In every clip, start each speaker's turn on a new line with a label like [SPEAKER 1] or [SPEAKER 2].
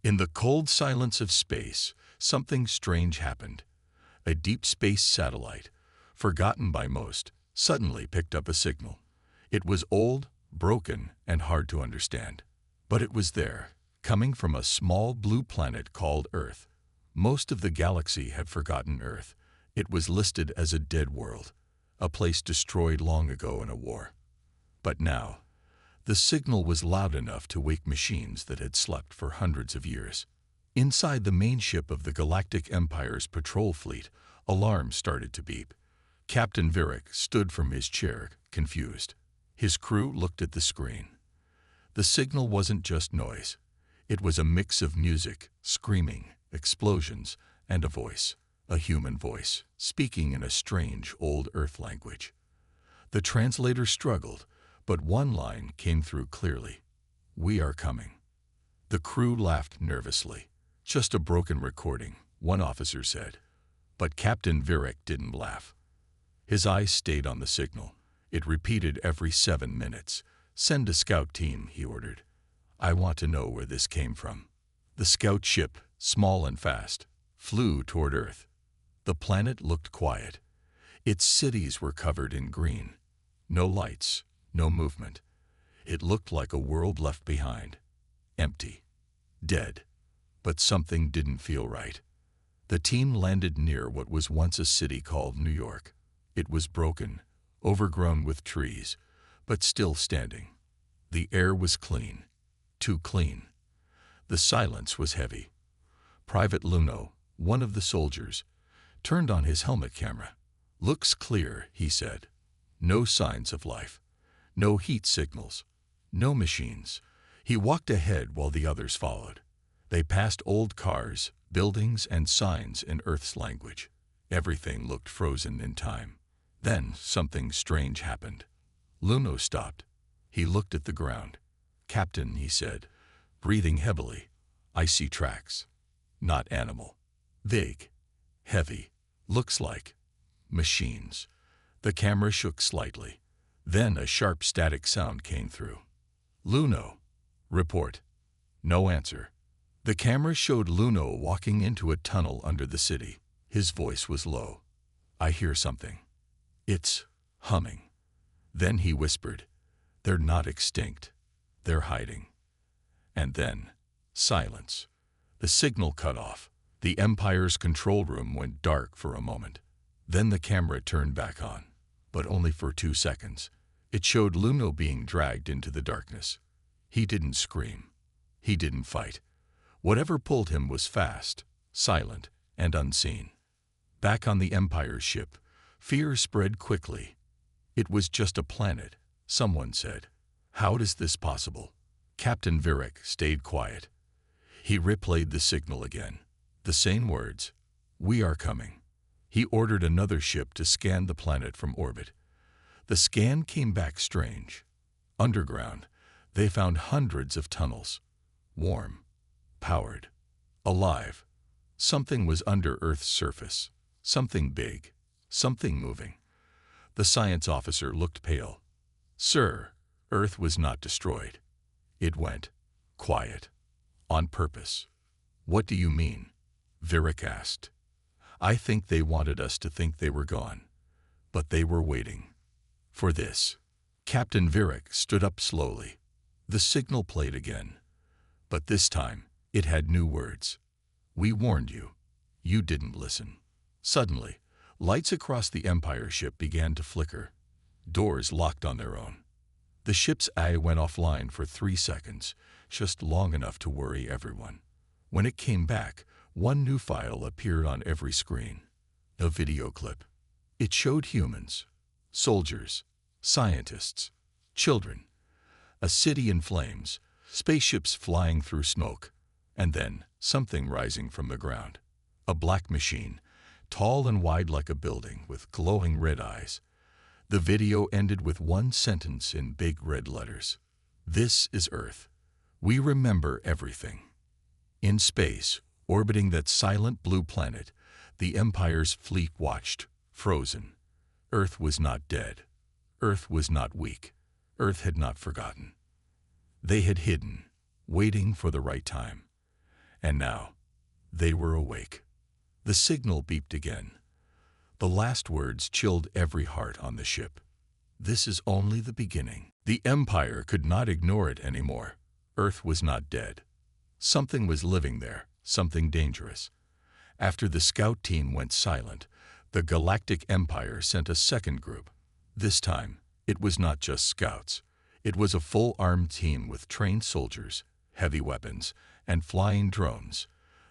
[SPEAKER 1] In the cold silence of space, something strange happened. A deep space satellite, forgotten by most, suddenly picked up a signal. It was old, broken, and hard to understand. But it was there, coming from a small blue planet called Earth. Most of the galaxy had forgotten Earth. It was listed as a dead world, a place destroyed long ago in a war. But now, the signal was loud enough to wake machines that had slept for hundreds of years. Inside the main ship of the Galactic Empire's patrol fleet, alarms started to beep. Captain Virak stood from his chair, confused. His crew looked at the screen. The signal wasn't just noise. It was a mix of music, screaming, explosions, and a voice, a human voice, speaking in a strange old Earth language. The translator struggled, but one line came through clearly. "We are coming." The crew laughed nervously. "Just a broken recording," one officer said. But Captain Virak didn't laugh. His eyes stayed on the signal. It repeated every 7 minutes. "Send a scout team," he ordered. "I want to know where this came from." The scout ship, small and fast, flew toward Earth. The planet looked quiet. Its cities were covered in green. No lights, no movement. It looked like a world left behind. Empty. Dead. But something didn't feel right. The team landed near what was once a city called New York. It was broken, overgrown with trees, but still standing. The air was clean. Too clean. The silence was heavy. Private Luno, one of the soldiers, turned on his helmet camera. "Looks clear," he said. "No signs of life. No heat signals. No machines." He walked ahead while the others followed. They passed old cars, buildings, and signs in Earth's language. Everything looked frozen in time. Then something strange happened. Luno stopped. He looked at the ground. "Captain," he said, breathing heavily, "I see tracks. Not animal. Vague. Heavy. Looks like machines." The camera shook slightly. Then a sharp static sound came through. "Luno, report." No answer. The camera showed Luno walking into a tunnel under the city. His voice was low. "I hear something. It's humming." Then he whispered, "They're not extinct. They're hiding." And then, silence. The signal cut off. The Empire's control room went dark for a moment. Then the camera turned back on, but only for 2 seconds. It showed Luno being dragged into the darkness. He didn't scream. He didn't fight. Whatever pulled him was fast, silent, and unseen. Back on the Empire's ship, fear spread quickly. "It was just a planet," someone said. "How is this possible?" Captain Virak stayed quiet. He replayed the signal again. The same words, "We are coming." He ordered another ship to scan the planet from orbit. The scan came back strange. Underground, they found hundreds of tunnels. Warm. Powered. Alive. Something was under Earth's surface. Something big. Something moving. The science officer looked pale. "Sir, Earth was not destroyed. It went quiet. On purpose." "What do you mean?" Virak asked. "I think they wanted us to think they were gone. But they were waiting. For this." Captain Virak stood up slowly. The signal played again. But this time, it had new words. "We warned you. You didn't listen." Suddenly, lights across the Empire ship began to flicker. Doors locked on their own. The ship's eye went offline for 3 seconds, just long enough to worry everyone. When it came back, one new file appeared on every screen. A video clip. It showed humans, soldiers, scientists, children, a city in flames, spaceships flying through smoke, and then something rising from the ground. A black machine, tall and wide like a building, with glowing red eyes. The video ended with one sentence in big red letters. "This is Earth. We remember everything." In space, orbiting that silent blue planet, the Empire's fleet watched, frozen. Earth was not dead. Earth was not weak. Earth had not forgotten. They had hidden, waiting for the right time. And now, they were awake. The signal beeped again. The last words chilled every heart on the ship. This is only the beginning. The Empire could not ignore it anymore. Earth was not dead. Something was living there, something dangerous. After the scout team went silent, the Galactic Empire sent a second group. This time, it was not just scouts. It was a full-armed team with trained soldiers, heavy weapons, and flying drones.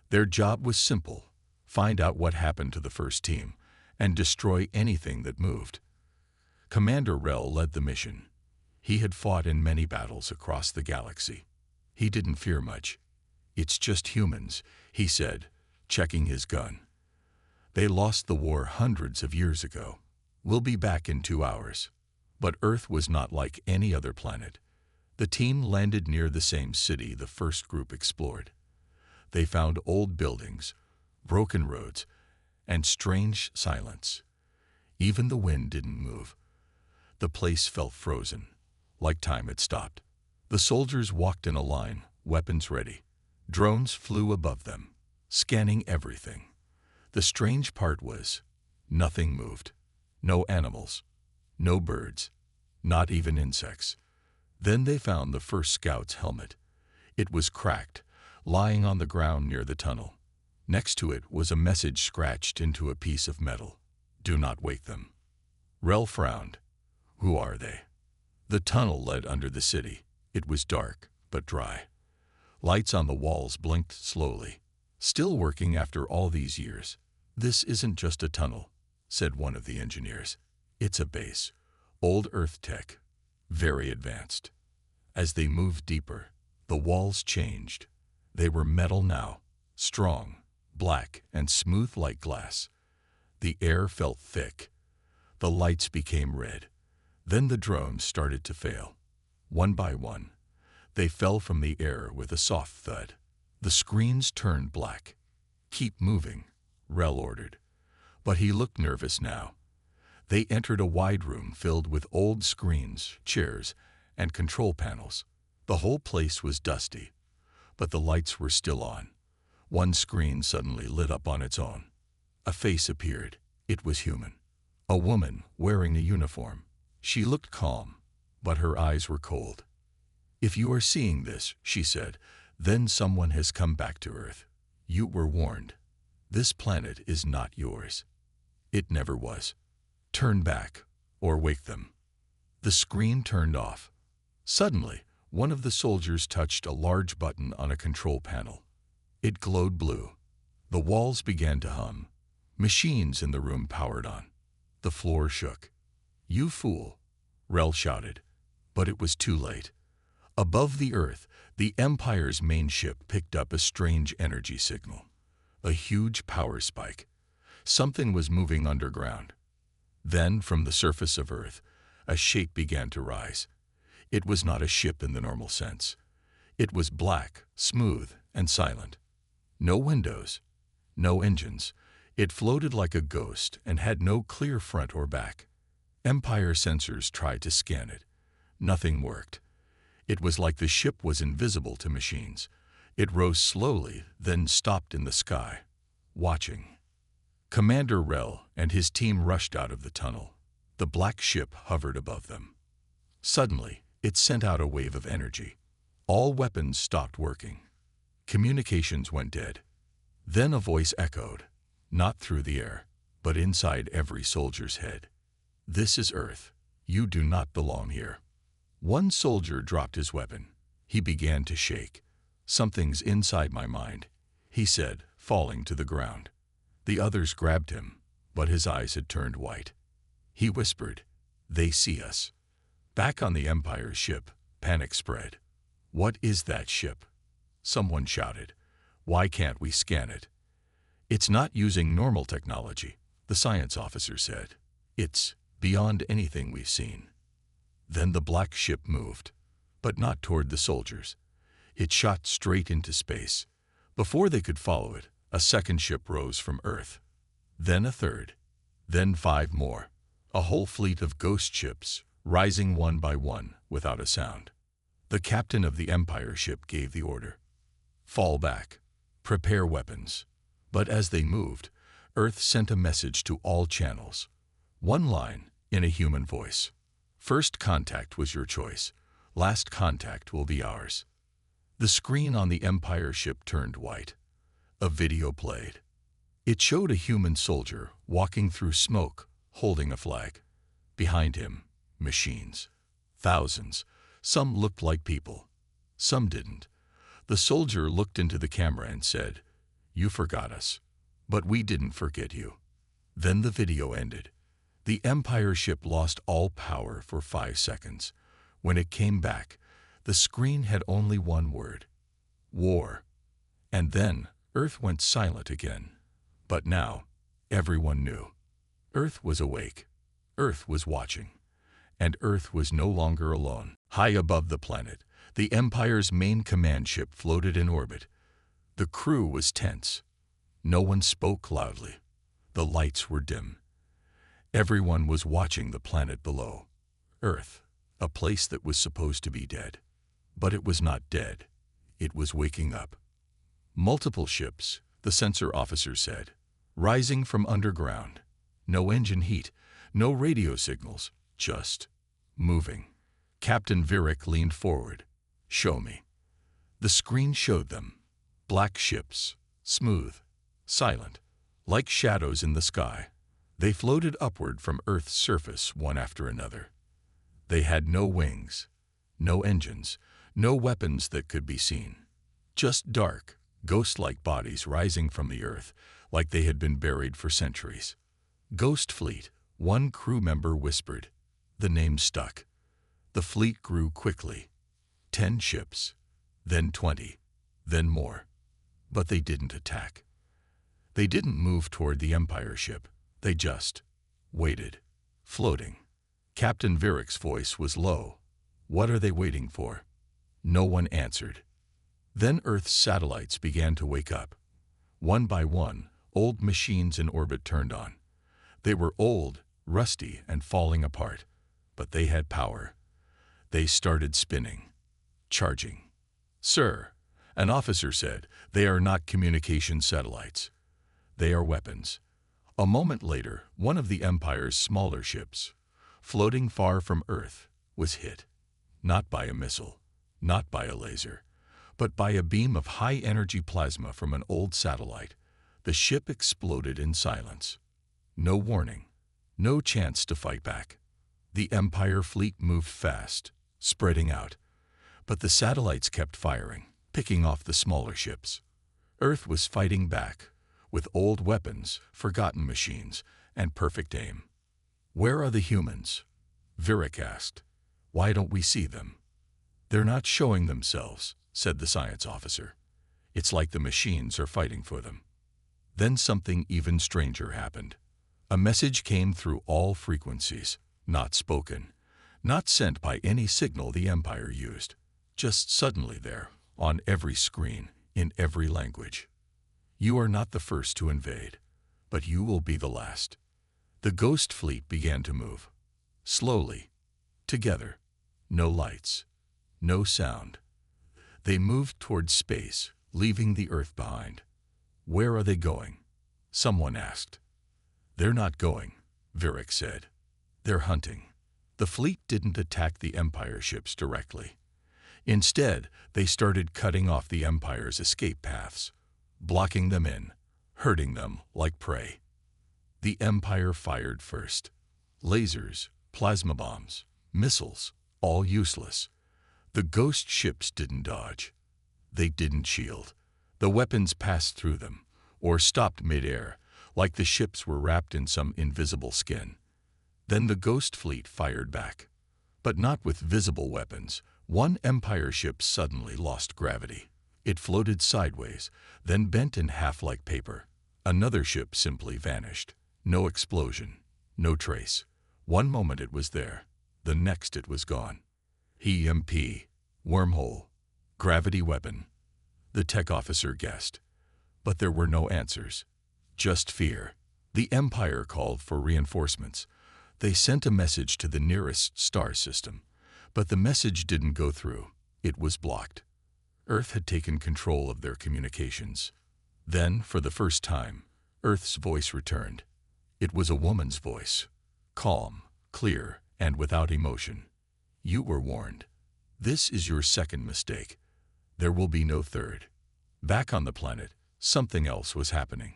[SPEAKER 1] Their job was simple: find out what happened to the first team and destroy anything that moved. Commander Rel led the mission. He had fought in many battles across the galaxy. He didn't fear much. "It's just humans," he said, checking his gun. "They lost the war hundreds of years ago. We'll be back in 2 hours." But Earth was not like any other planet. The team landed near the same city the first group explored. They found old buildings, broken roads, and strange silence. Even the wind didn't move. The place felt frozen, like time had stopped. The soldiers walked in a line, weapons ready. Drones flew above them, scanning everything. The strange part was, nothing moved. No animals, no birds, not even insects. Then they found the first scout's helmet. It was cracked, lying on the ground near the tunnel. Next to it was a message scratched into a piece of metal: "Do not wake them." Rel frowned. Who are they? The tunnel led under the city. It was dark, but dry. Lights on the walls blinked slowly. "Still working after all these years." "This isn't just a tunnel," said one of the engineers. "It's a base. Old Earth tech. Very advanced." As they moved deeper, the walls changed. They were metal now, strong, black, and smooth like glass. The air felt thick. The lights became red. Then the drones started to fail. One by one, they fell from the air with a soft thud. The screens turned black. "Keep moving," Rel ordered. But he looked nervous now. They entered a wide room filled with old screens, chairs, and control panels. The whole place was dusty, but the lights were still on. One screen suddenly lit up on its own. A face appeared. It was human. A woman wearing a uniform. She looked calm, but her eyes were cold. "If you are seeing this," she said, "then someone has come back to Earth. You were warned. This planet is not yours. It never was. Turn back, or wake them." The screen turned off. Suddenly, one of the soldiers touched a large button on a control panel. It glowed blue. The walls began to hum. Machines in the room powered on. The floor shook. "You fool," Rel shouted, but it was too late. Above the Earth, the Empire's main ship picked up a strange energy signal. A huge power spike. Something was moving underground. Then, from the surface of Earth, a shape began to rise. It was not a ship in the normal sense. It was black, smooth, and silent. No windows, no engines. It floated like a ghost and had no clear front or back. Empire sensors tried to scan it. Nothing worked. It was like the ship was invisible to machines. It rose slowly, then stopped in the sky, watching. Commander Rel and his team rushed out of the tunnel. The black ship hovered above them. Suddenly, it sent out a wave of energy. All weapons stopped working. Communications went dead. Then a voice echoed, not through the air, but inside every soldier's head. "This is Earth. You do not belong here." One soldier dropped his weapon. He began to shake. "Something's inside my mind," he said, falling to the ground. The others grabbed him, but his eyes had turned white. He whispered, "They see us." Back on the Empire's ship, panic spread. "What is that ship?" Someone shouted. "Why can't we scan it?" "It's not using normal technology," the science officer said. "It's beyond anything we've seen." Then the black ship moved, but not toward the soldiers. It shot straight into space. Before they could follow it, a second ship rose from Earth. Then a third. Then 5 more. A whole fleet of ghost ships, rising one by one without a sound. The captain of the Empire ship gave the order. "Fall back. Prepare weapons. But as they moved, Earth sent a message to all channels. One line in a human voice. First contact was your choice. Last contact will be ours. The screen on the Empire ship turned white. A video played. It showed a human soldier walking through smoke, holding a flag. Behind him, machines. Thousands. Some looked like people. Some didn't. The soldier looked into the camera and said, "You forgot us, but we didn't forget you." Then the video ended. The Empire ship lost all power for 5 seconds. When it came back, the screen had only one word: war. And then Earth went silent again. But now, everyone knew. Earth was awake. Earth was watching. And Earth was no longer alone. High above the planet, the Empire's main command ship floated in orbit. The crew was tense. No one spoke loudly. The lights were dim. Everyone was watching the planet below. Earth, a place that was supposed to be dead. But it was not dead. It was waking up. Multiple ships, the sensor officer said, rising from underground. No engine heat, no radio signals, just moving. Captain Virik leaned forward. "Show me." The screen showed them. Black ships, smooth, silent, like shadows in the sky. They floated upward from Earth's surface one after another. They had no wings, no engines, no weapons that could be seen. Just dark, ghost-like bodies rising from the Earth, like they had been buried for centuries. Ghost Fleet, one crew member whispered. The name stuck. The fleet grew quickly. 10 ships, then 20, then more. But they didn't attack. They didn't move toward the Empire ship. They just waited, floating. Captain Virik's voice was low. "What are they waiting for?" No one answered. Then Earth's satellites began to wake up. One by one, old machines in orbit turned on. They were old, rusty, and falling apart. But they had power. They started spinning, charging. "Sir," an officer said, "they are not communication satellites. They are weapons." A moment later, one of the Empire's smaller ships, floating far from Earth, was hit. Not by a missile, not by a laser, but by a beam of high-energy plasma from an old satellite. The ship exploded in silence. No warning, no chance to fight back. The Empire fleet moved fast, spreading out. But the satellites kept firing, picking off the smaller ships. Earth was fighting back, with old weapons, forgotten machines, and perfect aim. "Where are the humans?" Virik asked. "Why don't we see them?" "They're not showing themselves," said the science officer. "It's like the machines are fighting for them." Then something even stranger happened. A message came through all frequencies, not spoken, not sent by any signal the Empire used, just suddenly there, on every screen, in every language. "You are not the first to invade, but you will be the last." The Ghost Fleet began to move. Slowly, together, no lights, no sound. They moved toward space, leaving the Earth behind. "Where are they going?" someone asked. "They're not going," Virik said. "They're hunting." The fleet didn't attack the Empire ships directly. Instead, they started cutting off the Empire's escape paths, blocking them in, hurting them like prey. The Empire fired first. Lasers, plasma bombs, missiles, all useless. The ghost ships didn't dodge. They didn't shield. The weapons passed through them, or stopped mid-air, like the ships were wrapped in some invisible skin. Then the Ghost Fleet fired back. But not with visible weapons. One Empire ship suddenly lost gravity. It floated sideways, then bent in half like paper. Another ship simply vanished. No explosion, no trace. One moment it was there, the next it was gone. EMP, wormhole, gravity weapon, the tech officer guessed. But there were no answers, just fear. The Empire called for reinforcements. They sent a message to the nearest star system, but the message didn't go through. It was blocked. Earth had taken control of their communications. Then, for the first time, Earth's voice returned. It was a woman's voice, calm, clear, and without emotion. You were warned. This is your second mistake. There will be no third. Back on the planet, something else was happening.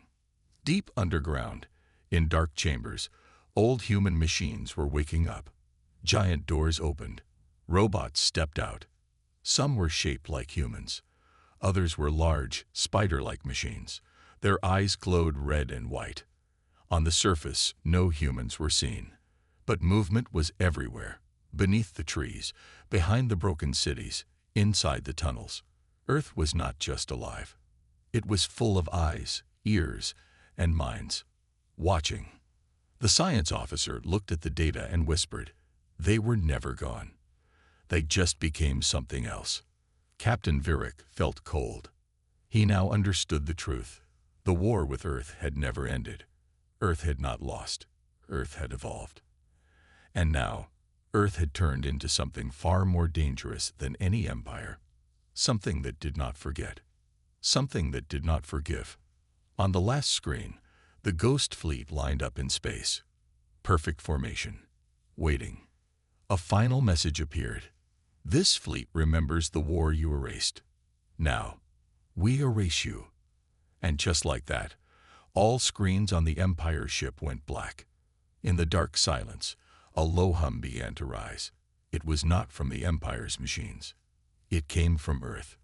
[SPEAKER 1] Deep underground, in dark chambers, old human machines were waking up. Giant doors opened. Robots stepped out. Some were shaped like humans. Others were large, spider-like machines. Their eyes glowed red and white. On the surface, no humans were seen. But movement was everywhere. Beneath the trees, behind the broken cities, inside the tunnels. Earth was not just alive. It was full of eyes, ears, and minds. Watching. The science officer looked at the data and whispered, "They were never gone. They just became something else." Captain Virik felt cold. He now understood the truth. The war with Earth had never ended. Earth had not lost. Earth had evolved. And now, Earth had turned into something far more dangerous than any empire. Something that did not forget. Something that did not forgive. On the last screen, the Ghost Fleet lined up in space. Perfect formation. Waiting. A final message appeared. This fleet remembers the war you erased. Now, we erase you. And just like that, all screens on the Empire ship went black. In the dark silence, a low hum began to rise. It was not from the Empire's machines. It came from Earth.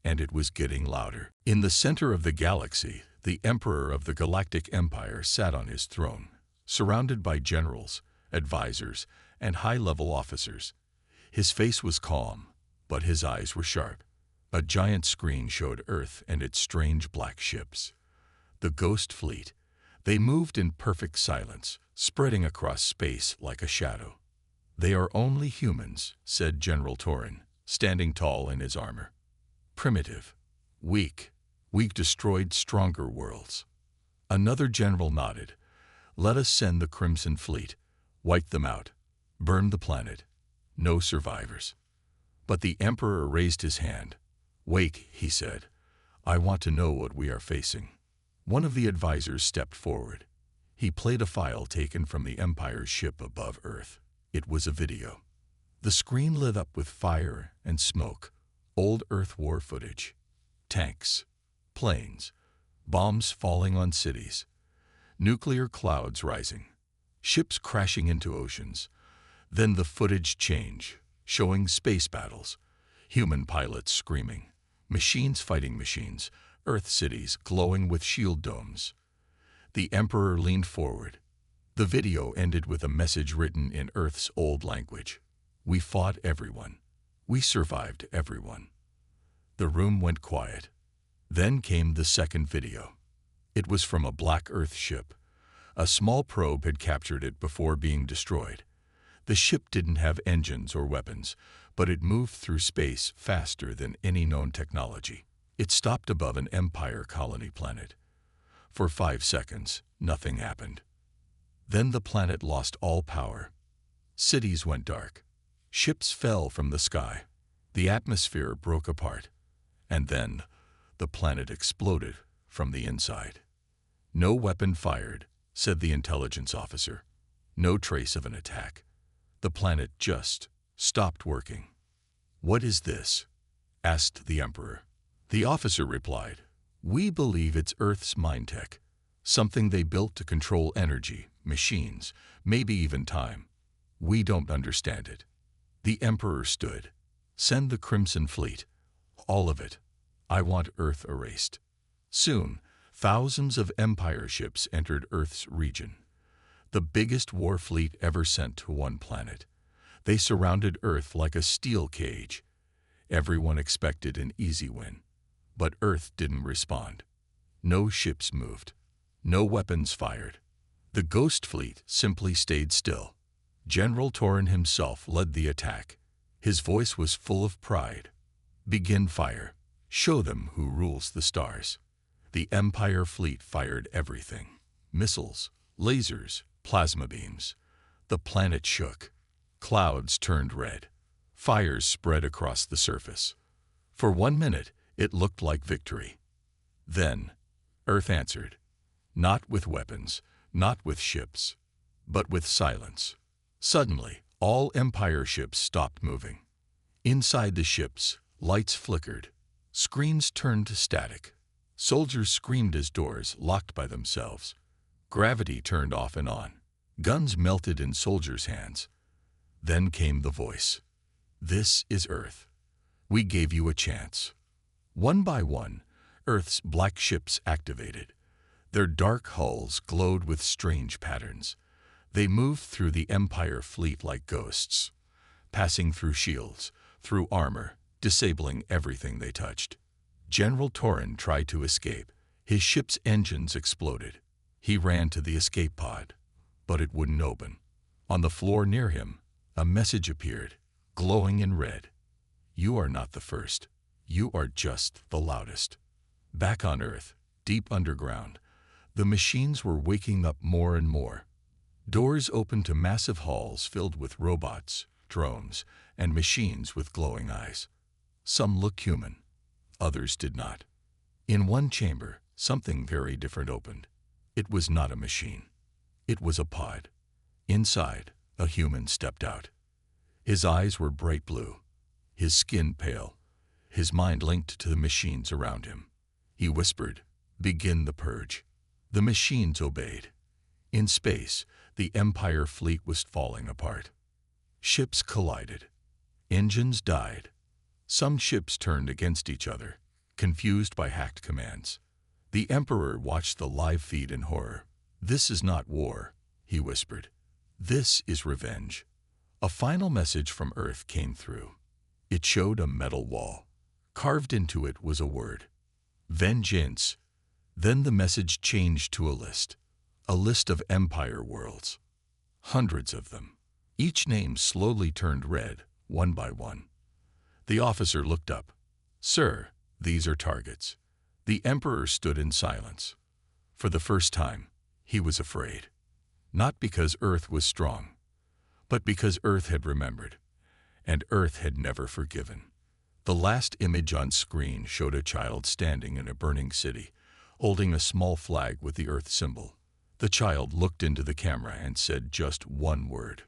[SPEAKER 1] And it was getting louder. In the center of the galaxy, the Emperor of the Galactic Empire sat on his throne, surrounded by generals, advisors, and high-level officers. His face was calm, but his eyes were sharp. A giant screen showed Earth and its strange black ships. The Ghost Fleet. They moved in perfect silence, spreading across space like a shadow. "They are only humans," said General Torin, standing tall in his armor. "Primitive. Weak. We've destroyed stronger worlds." Another general nodded. "Let us send the Crimson Fleet. Wipe them out. Burn the planet. No survivors." But the Emperor raised his hand. "Wait," he said. "I want to know what we are facing." One of the advisors stepped forward. He played a file taken from the Empire's ship above Earth. It was a video. The screen lit up with fire and smoke. Old Earth war footage. Tanks. Planes. Bombs falling on cities. Nuclear clouds rising. Ships crashing into oceans. Then the footage changed, showing space battles. Human pilots screaming. Machines fighting machines. Earth cities glowing with shield domes. The Emperor leaned forward. The video ended with a message written in Earth's old language. "We fought everyone. We survived everyone." The room went quiet. Then came the second video. It was from a black Earth ship. A small probe had captured it before being destroyed. The ship didn't have engines or weapons, but it moved through space faster than any known technology. It stopped above an Empire colony planet. For 5 seconds, nothing happened. Then the planet lost all power. Cities went dark. Ships fell from the sky. The atmosphere broke apart. And then, the planet exploded from the inside. "No weapon fired," said the intelligence officer. "No trace of an attack. The planet just stopped working." "What is this?" asked the Emperor. The officer replied, "We believe it's Earth's mind tech, something they built to control energy, machines, maybe even time. We don't understand it." The Emperor stood. "Send the Crimson Fleet. All of it. I want Earth erased." Soon, thousands of Empire ships entered Earth's region. The biggest war fleet ever sent to one planet. They surrounded Earth like a steel cage. Everyone expected an easy win. But Earth didn't respond. No ships moved. No weapons fired. The Ghost Fleet simply stayed still. General Torin himself led the attack. His voice was full of pride. "Begin fire. Show them who rules the stars." The Empire fleet fired everything. Missiles, lasers, plasma beams. The planet shook. Clouds turned red. Fires spread across the surface. For 1 minute, it looked like victory. Then, Earth answered. Not with weapons, not with ships, but with silence. Suddenly, all Empire ships stopped moving. Inside the ships, lights flickered. Screens turned to static. Soldiers screamed as doors locked by themselves. Gravity turned off and on. Guns melted in soldiers' hands. Then came the voice. This is Earth. We gave you a chance. One by one, Earth's black ships activated. Their dark hulls glowed with strange patterns. They moved through the Empire fleet like ghosts, passing through shields, through armor, disabling everything they touched. General Torin tried to escape. His ship's engines exploded. He ran to the escape pod, but it wouldn't open. On the floor near him, a message appeared, glowing in red. You are not the first. You are just the loudest. Back on Earth, deep underground, the machines were waking up more and more. Doors opened to massive halls filled with robots, drones, and machines with glowing eyes. Some looked human, others did not. In one chamber, something very different opened. It was not a machine. It was a pod. Inside, a human stepped out. His eyes were bright blue, his skin pale, his mind linked to the machines around him. He whispered, "Begin the purge." The machines obeyed. In space, the Empire fleet was falling apart. Ships collided. Engines died. Some ships turned against each other, confused by hacked commands. The Emperor watched the live feed in horror. "This is not war," he whispered. "This is revenge." A final message from Earth came through. It showed a metal wall. Carved into it was a word. Vengeance. Then the message changed to a list of Empire worlds. Hundreds of them. Each name slowly turned red, one by one. The officer looked up. "Sir, these are targets." The Emperor stood in silence. For the first time, he was afraid. Not because Earth was strong, but because Earth had remembered, and Earth had never forgiven. The last image on screen showed a child standing in a burning city, holding a small flag with the Earth symbol. The child looked into the camera and said just one word: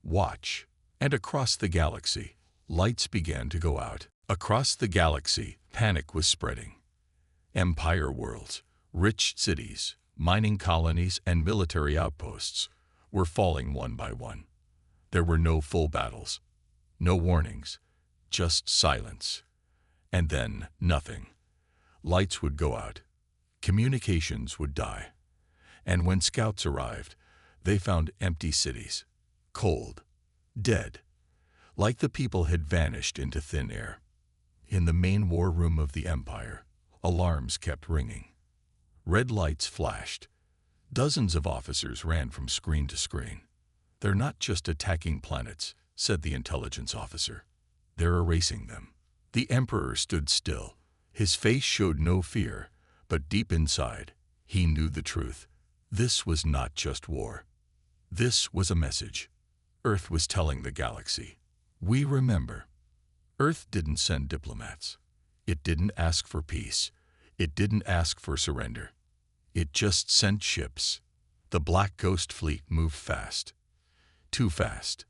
[SPEAKER 1] "Watch." And across the galaxy, lights began to go out. Across the galaxy, panic was spreading. Empire worlds, rich cities, mining colonies, and military outposts were falling one by one. There were no full battles, no warnings, just silence. And then nothing. Lights would go out. Communications would die. And when scouts arrived, they found empty cities, cold, dead, like the people had vanished into thin air. In the main war room of the Empire, alarms kept ringing. Red lights flashed. Dozens of officers ran from screen to screen. "They're not just attacking planets," said the intelligence officer. "They're erasing them." The Emperor stood still. His face showed no fear, but deep inside, he knew the truth. This was not just war. This was a message. Earth was telling the galaxy, "We remember." Earth didn't send diplomats. It didn't ask for peace. It didn't ask for surrender. It just sent ships. The Black Ghost fleet moved fast. Too fast.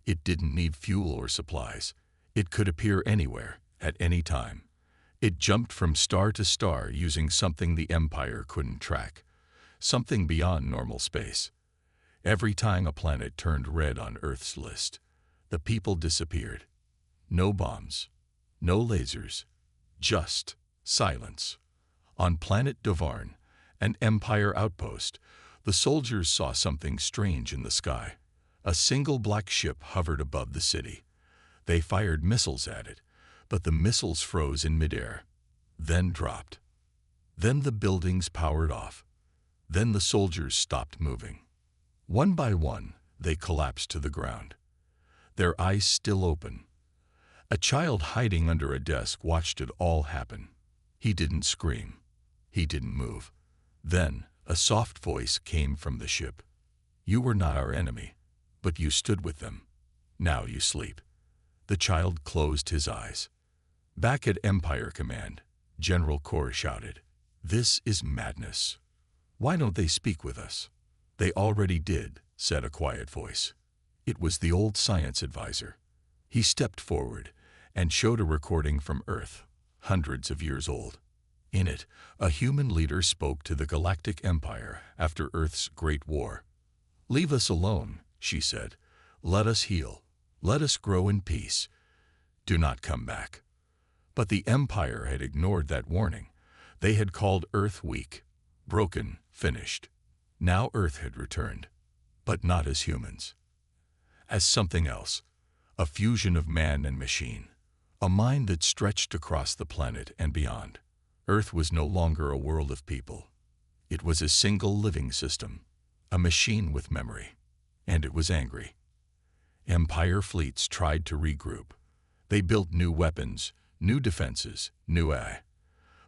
[SPEAKER 1] It didn't need fuel or supplies. It could appear anywhere, at any time. It jumped from star to star using something the Empire couldn't track, something beyond normal space. Every time a planet turned red on Earth's list, the people disappeared. No bombs, no lasers, just silence. On planet Dovarn, an Empire outpost, the soldiers saw something strange in the sky. A single black ship hovered above the city. They fired missiles at it, but the missiles froze in midair, then dropped. Then the buildings powered off. Then the soldiers stopped moving. One by one, they collapsed to the ground, their eyes still open. A child hiding under a desk watched it all happen. He didn't scream. He didn't move. Then, a soft voice came from the ship. "You were not our enemy, but you stood with them. Now you sleep." The child closed his eyes. Back at Empire Command, General Kor shouted, "This is madness. Why don't they speak with us?" "They already did," said a quiet voice. It was the old science advisor. He stepped forward and showed a recording from Earth, hundreds of years old. In it, a human leader spoke to the Galactic Empire after Earth's Great War. "Leave us alone," she said. "Let us heal. Let us grow in peace. Do not come back." But the Empire had ignored that warning. They had called Earth weak, broken, finished. Now Earth had returned, but not as humans. As something else, a fusion of man and machine, a mind that stretched across the planet and beyond. Earth was no longer a world of people. It was a single living system, a machine with memory, and it was angry. Empire fleets tried to regroup. They built new weapons, new defenses, new AI.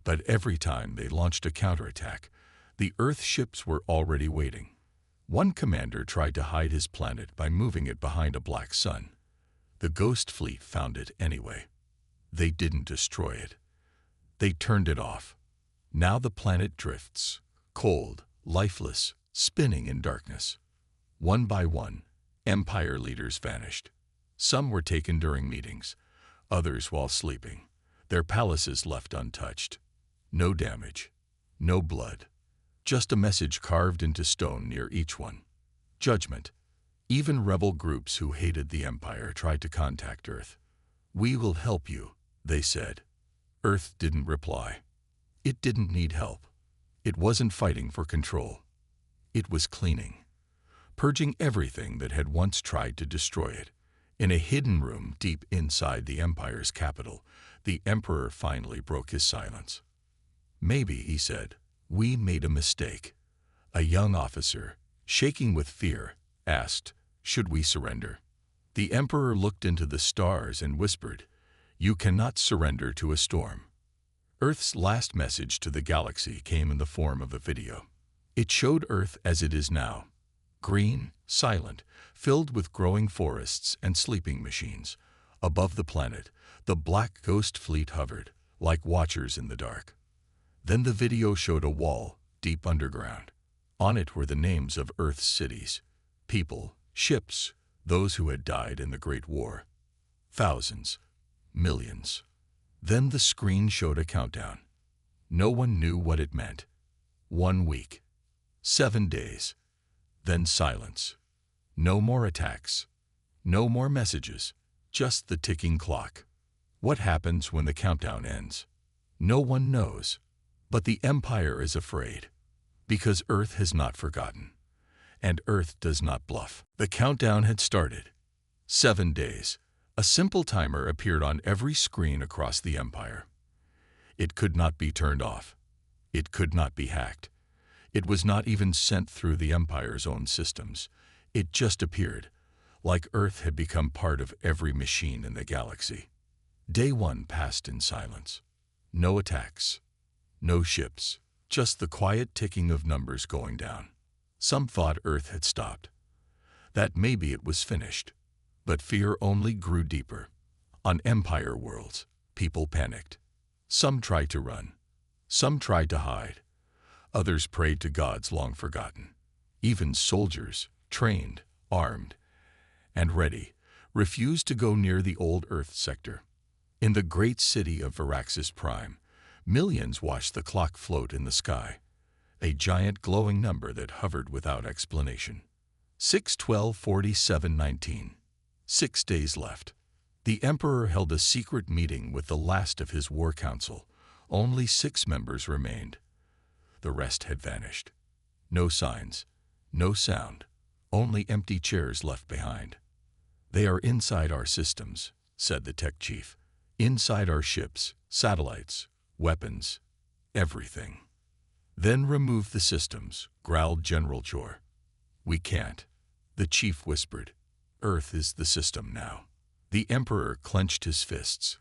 [SPEAKER 1] But every time they launched a counterattack, the Earth ships were already waiting. One commander tried to hide his planet by moving it behind a black sun. The Ghost Fleet found it anyway. They didn't destroy it. They turned it off. Now the planet drifts, cold, lifeless, spinning in darkness. One by one, Empire leaders vanished. Some were taken during meetings, others while sleeping, their palaces left untouched. No damage, no blood, just a message carved into stone near each one. Judgment. Even rebel groups who hated the Empire tried to contact Earth. "We will help you," they said. Earth didn't reply. It didn't need help. It wasn't fighting for control. It was cleaning, purging everything that had once tried to destroy it. In a hidden room deep inside the Empire's capital, the Emperor finally broke his silence. "Maybe," he said, "we made a mistake." A young officer, shaking with fear, asked, "Should we surrender?" The Emperor looked into the stars and whispered, "You cannot surrender to a storm." Earth's last message to the galaxy came in the form of a video. It showed Earth as it is now, green, silent, filled with growing forests and sleeping machines. Above the planet, the black Ghost Fleet hovered, like watchers in the dark. Then the video showed a wall, deep underground. On it were the names of Earth's cities, people, ships, those who had died in the Great War. Thousands, millions. Then the screen showed a countdown. No one knew what it meant. 1 week. 7 days. Then silence. No more attacks. No more messages. Just the ticking clock. What happens when the countdown ends? No one knows. But the Empire is afraid. Because Earth has not forgotten. And Earth does not bluff. The countdown had started. 7 days. A simple timer appeared on every screen across the Empire. It could not be turned off. It could not be hacked. It was not even sent through the Empire's own systems. It just appeared, like Earth had become part of every machine in the galaxy. Day 1 passed in silence. No attacks. No ships. Just the quiet ticking of numbers going down. Some thought Earth had stopped. That maybe it was finished. But fear only grew deeper. On Empire worlds, people panicked. Some tried to run. Some tried to hide. Others prayed to gods long forgotten. Even soldiers, trained, armed, and ready, refused to go near the old Earth sector. In the great city of Varaxis Prime, millions watched the clock float in the sky, a giant glowing number that hovered without explanation. 6/12/4719. 6 days left. The Emperor held a secret meeting with the last of his war council. Only 6 members remained. The rest had vanished. No signs, no sound, only empty chairs left behind. "They are inside our systems," said the tech chief. "Inside our ships, satellites, weapons, everything." "Then remove the systems," growled General Jor. "We can't," the chief whispered. "Earth is the system now." The Emperor clenched his fists.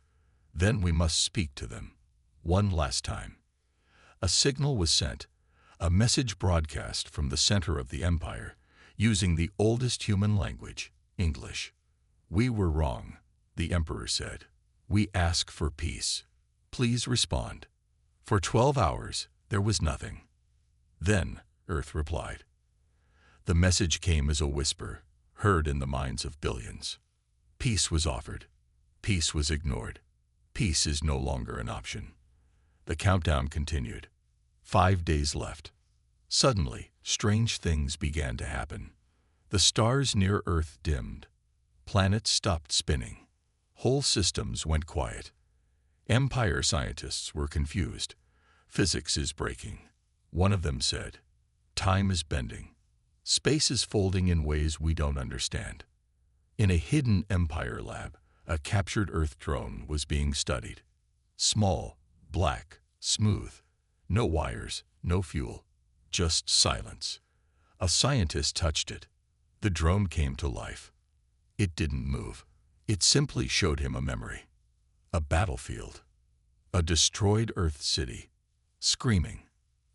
[SPEAKER 1] "Then we must speak to them. One last time." A signal was sent, a message broadcast from the center of the Empire, using the oldest human language, English. "We were wrong," the Emperor said. "We ask for peace. Please respond." For 12 hours, There was nothing. Then, Earth replied. The message came as a whisper, heard in the minds of billions. Peace was offered. Peace was ignored. Peace is no longer an option. The countdown continued. 5 days left. Suddenly, strange things began to happen. The stars near Earth dimmed. Planets stopped spinning. Whole systems went quiet. Empire scientists were confused. Physics is breaking. One of them said, time is bending. Space is folding in ways we don't understand. In a hidden Empire lab, a captured Earth drone was being studied. Small, black, smooth. No wires, no fuel, just silence. A scientist touched it. The drone came to life. It didn't move. It simply showed him a memory. A battlefield. A destroyed Earth city. Screaming.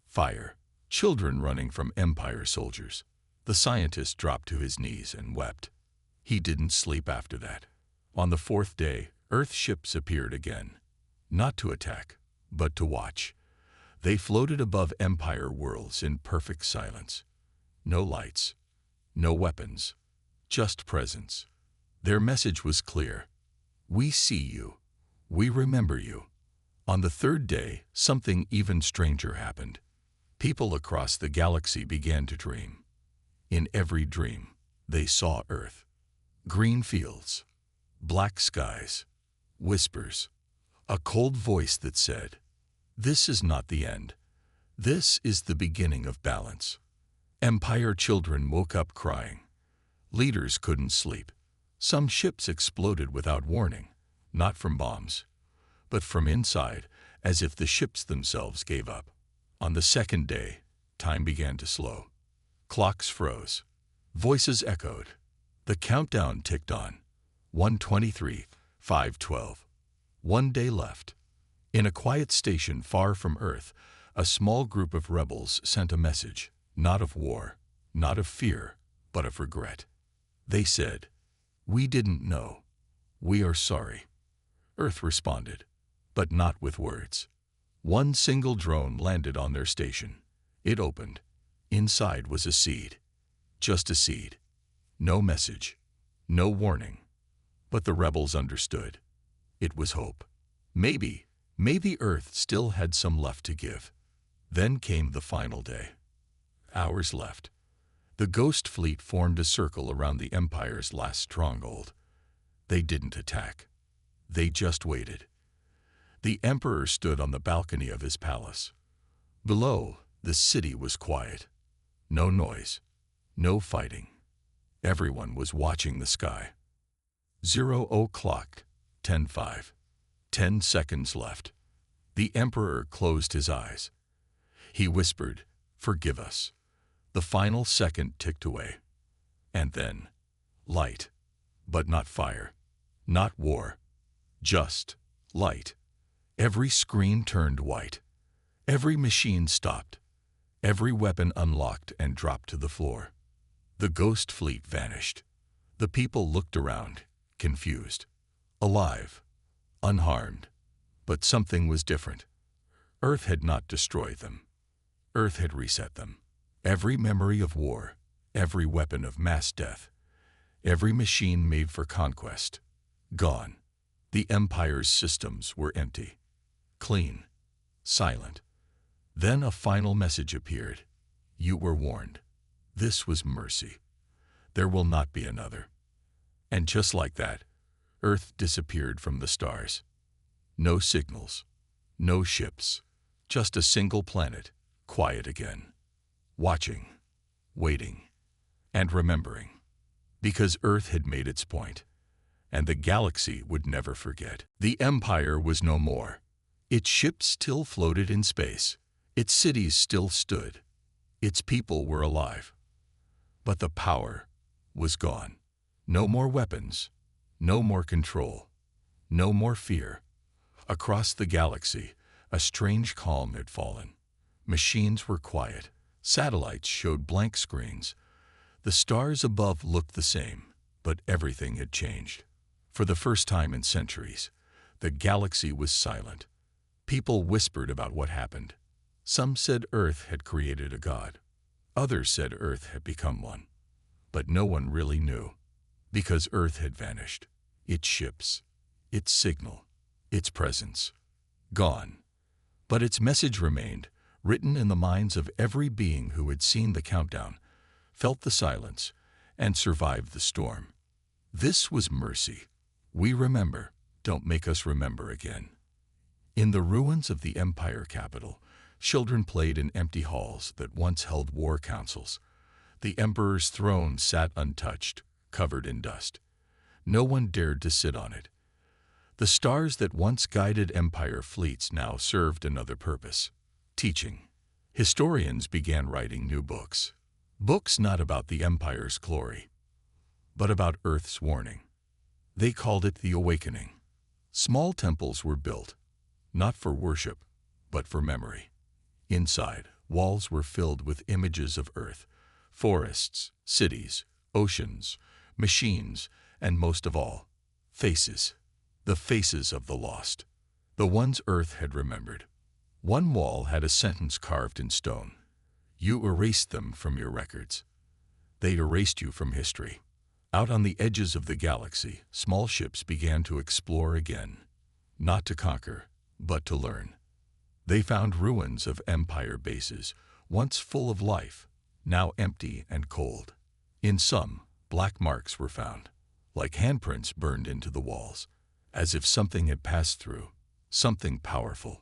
[SPEAKER 1] Fire. Children running from Empire soldiers. The scientist dropped to his knees and wept. He didn't sleep after that. On the 4th day, Earth ships appeared again. Not to attack, but to watch. They floated above Empire worlds in perfect silence. No lights. No weapons. Just presence. Their message was clear. We see you. We remember you. On the 3rd day, something even stranger happened. People across the galaxy began to dream. In every dream, they saw Earth. Green fields, black skies, whispers, a cold voice that said, "This is not the end. This is the beginning of balance." Empire children woke up crying. Leaders couldn't sleep. Some ships exploded without warning, not from bombs, but from inside, as if the ships themselves gave up. On the 2nd day, time began to slow. Clocks froze. Voices echoed. The countdown ticked on. 1:23, 5:12. 1 day left. In a quiet station far from Earth, a small group of rebels sent a message, not of war, not of fear, but of regret. They said, "We didn't know. We are sorry." Earth responded, but not with words. One single drone landed on their station. It opened. Inside was a seed. Just a seed. No message. No warning. But the rebels understood. It was hope. Maybe Earth still had some left to give. Then came the final day. Hours left. The Ghost Fleet formed a circle around the Empire's last stronghold. They didn't attack. They just waited. The Emperor stood on the balcony of his palace. Below, the city was quiet. No noise. No fighting. Everyone was watching the sky. 0:00, 10:05. 10 seconds left. The Emperor closed his eyes. He whispered, "Forgive us." The final second ticked away. And then, light. But not fire. Not war. Just light. Every screen turned white. Every machine stopped. Every weapon unlocked and dropped to the floor. The Ghost Fleet vanished. The people looked around, confused. Alive. Unharmed. But something was different. Earth had not destroyed them. Earth had reset them. Every memory of war, every weapon of mass death, every machine made for conquest, gone. The Empire's systems were empty. Clean. Silent. Then a final message appeared. You were warned. This was mercy. There will not be another. And just like that, Earth disappeared from the stars. No signals. No ships. Just a single planet, quiet again. Watching. Waiting. And remembering. Because Earth had made its point. And the galaxy would never forget. The Empire was no more. Its ships still floated in space. Its cities still stood. Its people were alive. But the power was gone. No more weapons. No more control. No more fear. Across the galaxy, a strange calm had fallen. Machines were quiet. Satellites showed blank screens. The stars above looked the same, but everything had changed. For the first time in centuries, the galaxy was silent. People whispered about what happened. Some said Earth had created a god. Others said Earth had become one. But no one really knew, because Earth had vanished. Its ships, its signal, its presence, gone. But its message remained, written in the minds of every being who had seen the countdown, felt the silence, and survived the storm. This was mercy. We remember, don't make us remember again. In the ruins of the empire capital, children played in empty halls that once held war councils. The emperor's throne sat untouched, covered in dust. No one dared to sit on it. The stars that once guided empire fleets now served another purpose: teaching. Historians began writing new books. Books not about the empire's glory, but about Earth's warning. They called it the Awakening. Small temples were built, not for worship, but for memory. Inside, walls were filled with images of Earth, forests, cities, oceans, machines, and most of all, faces. The faces of the lost, the ones Earth had remembered. One wall had a sentence carved in stone: "You erased them from your records. They erased you from history." Out on the edges of the galaxy, small ships began to explore again, not to conquer, but to learn. They found ruins of empire bases, once full of life, now empty and cold. In some, black marks were found, like handprints burned into the walls, as if something had passed through, something powerful.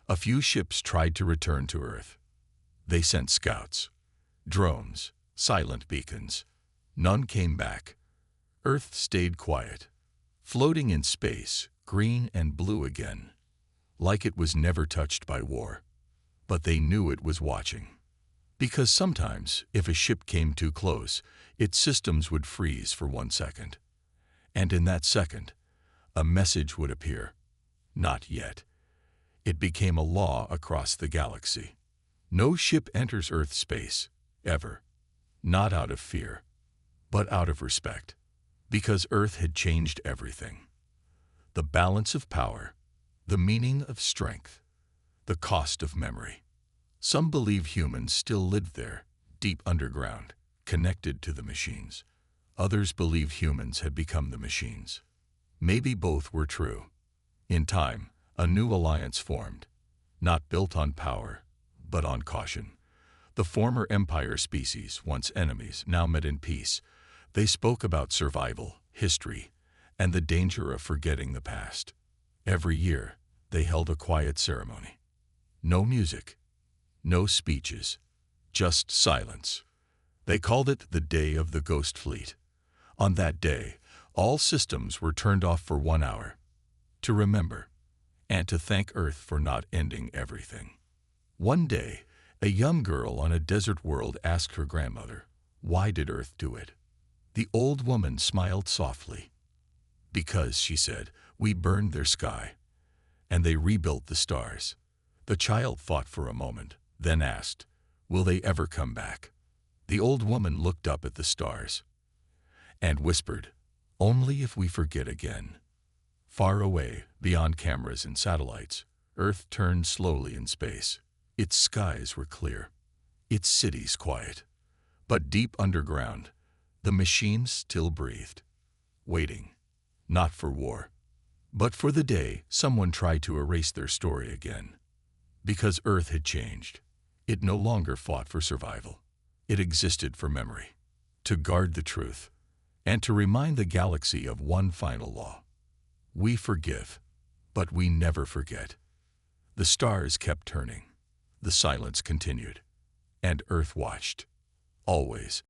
[SPEAKER 1] A few ships tried to return to Earth. They sent scouts, drones, silent beacons. None came back. Earth stayed quiet, floating in space, green and blue again, like it was never touched by war. But they knew it was watching. Because sometimes, if a ship came too close, its systems would freeze for 1 second. And in that second, a message would appear: not yet. It became a law across the galaxy. No ship enters Earth's space, ever. Not out of fear, but out of respect. Because Earth had changed everything. The balance of power, the meaning of strength, the cost of memory. Some believe humans still lived there, deep underground, connected to the machines. Others believe humans had become the machines. Maybe both were true. In time, a new alliance formed, not built on power, but on caution. The former empire species, once enemies, now met in peace. They spoke about survival, history, and the danger of forgetting the past. Every year, they held a quiet ceremony. No music, no speeches, just silence. They called it the Day of the Ghost Fleet. On that day, all systems were turned off for 1 hour, to remember, and to thank Earth for not ending everything. One day, a young girl on a desert world asked her grandmother, "Why did Earth do it?" The old woman smiled softly. "Because," she said, "we burned their sky, and they rebuilt the stars." The child thought for a moment, then asked, "Will they ever come back?" The old woman looked up at the stars and whispered, "Only if we forget again." Far away, beyond cameras and satellites, Earth turned slowly in space. Its skies were clear, its cities quiet. But deep underground, the machines still breathed, waiting, not for war, but for the day someone tried to erase their story again. Because Earth had changed, it no longer fought for survival. It existed for memory, to guard the truth, and to remind the galaxy of one final law. We forgive, but we never forget. The stars kept turning, the silence continued, and Earth watched, always.